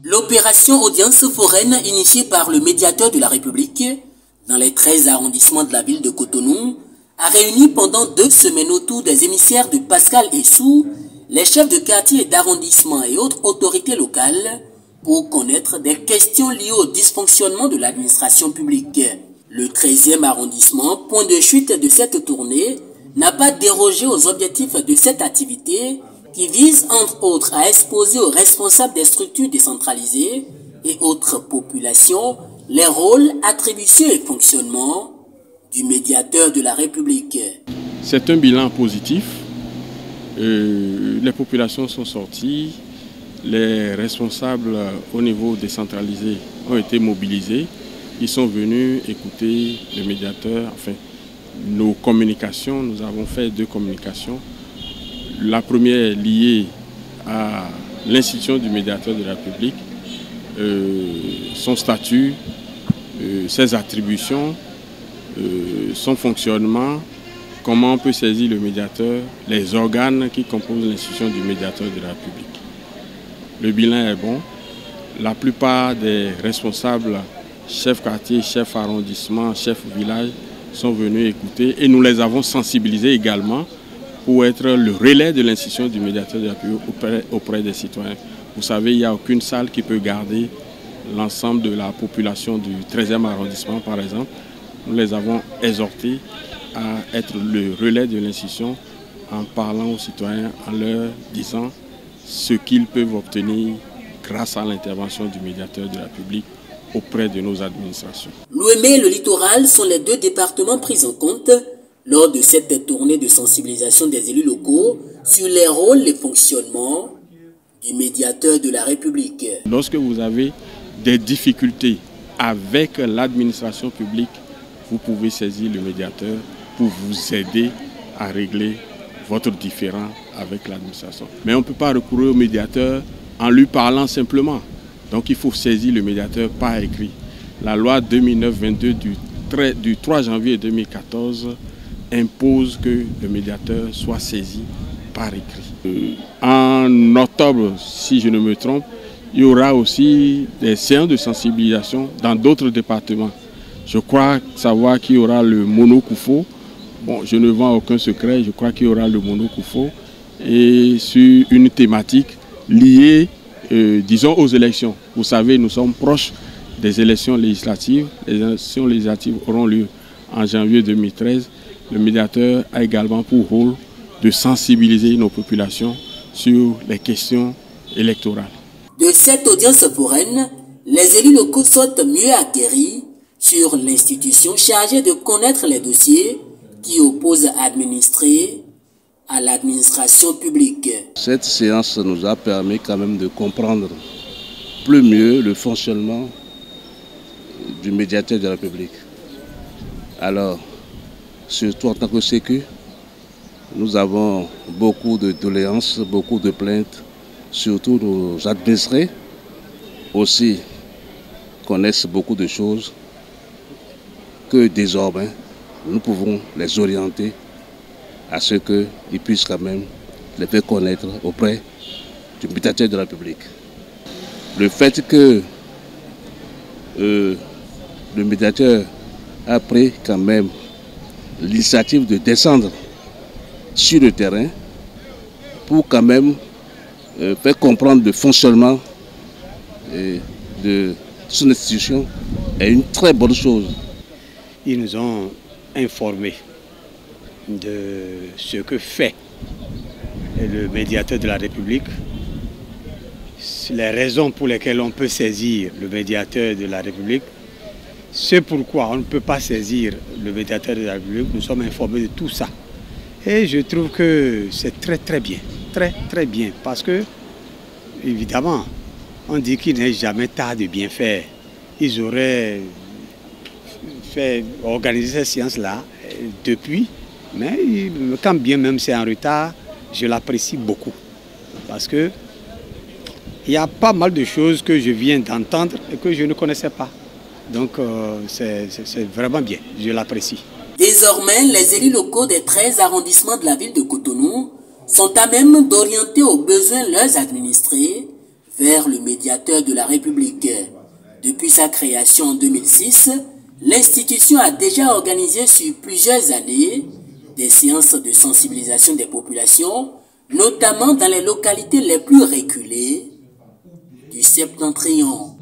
L'opération audience foraine initiée par le médiateur de la République dans les 13 arrondissements de la ville de Cotonou a réuni pendant 2 semaines autour des émissaires de Pascal Essou, les chefs de quartier et d'arrondissement et autres autorités locales pour connaître des questions liées au dysfonctionnement de l'administration publique. Le 13e arrondissement, point de chute de cette tournée, n'a pas dérogé aux objectifs de cette activité qui vise entre autres à exposer aux responsables des structures décentralisées et autres populations les rôles, attributions et fonctionnements du médiateur de la République. C'est un bilan positif. Les populations sont sorties, les responsables au niveau décentralisé ont été mobilisés. Ils sont venus écouter le médiateur, enfin, nos communications. Nous avons fait 2 communications. La première liée à l'institution du médiateur de la République, son statut, ses attributions, son fonctionnement, comment on peut saisir le médiateur, les organes qui composent l'institution du médiateur de la République. Le bilan est bon. La plupart des responsables, chefs quartier, chefs arrondissement, chefs village, sont venus écouter et nous les avons sensibilisés également pour être le relais de l'institution du médiateur de la République auprès des citoyens. Vous savez, il n'y a aucune salle qui peut garder l'ensemble de la population du 13e arrondissement, par exemple. Nous les avons exhortés à être le relais de l'institution en parlant aux citoyens, en leur disant ce qu'ils peuvent obtenir grâce à l'intervention du médiateur de la République auprès de nos administrations. L'Ouémé et le littoral sont les 2 départements pris en compte lors de cette tournée de sensibilisation des élus locaux sur les rôles et fonctionnements du médiateur de la République. Lorsque vous avez des difficultés avec l'administration publique, vous pouvez saisir le médiateur pour vous aider à régler votre différend avec l'administration. Mais on ne peut pas recourir au médiateur en lui parlant simplement. Donc il faut saisir le médiateur par écrit. La loi 2009-22 du 3 janvier 2014 impose que le médiateur soit saisi par écrit. En octobre, si je ne me trompe, il y aura aussi des séances de sensibilisation dans d'autres départements. Je crois savoir qu'il y aura le Mono-Koufo. Bon, je ne vends aucun secret, je crois qu'il y aura le Mono-Koufo et sur une thématique liée, disons, aux élections. Vous savez, nous sommes proches des élections législatives. Les élections législatives auront lieu en janvier 2013. Le médiateur a également pour rôle de sensibiliser nos populations sur les questions électorales. De cette audience foraine, les élus locaux sortent mieux aguerris sur l'institution chargée de connaître les dossiers qui opposent administrés à l'administration publique. Cette séance nous a permis quand même de comprendre plus mieux le fonctionnement du médiateur de la République. Alors, surtout en tant que sécu, nous avons beaucoup de doléances, beaucoup de plaintes, surtout nos administrés aussi connaissent beaucoup de choses que désormais nous pouvons les orienter à ce qu'ils puissent quand même les faire connaître auprès du médiateur de la République. Le fait que le médiateur a pris quand même l'initiative de descendre sur le terrain pour quand même faire comprendre le fonctionnement de son institution est une très bonne chose. Ils nous ont informés de ce que fait le médiateur de la République, les raisons pour lesquelles on peut saisir le médiateur de la République, c'est pourquoi on ne peut pas saisir le médiateur de la République. Nous sommes informés de tout ça. Et je trouve que c'est très bien, très bien, parce que, évidemment, on dit qu'il n'est jamais tard de bien faire. Ils auraient organisé cette séance-là depuis, mais quand bien même c'est en retard, je l'apprécie beaucoup. Parce que il y a pas mal de choses que je viens d'entendre et que je ne connaissais pas. Donc c'est vraiment bien, je l'apprécie. Désormais, les élus locaux des 13 arrondissements de la ville de Cotonou sont à même d'orienter aux besoins leurs administrés vers le médiateur de la République. Depuis sa création en 2006, l'institution a déjà organisé sur plusieurs années des séances de sensibilisation des populations, notamment dans les localités les plus reculées du Septentrion.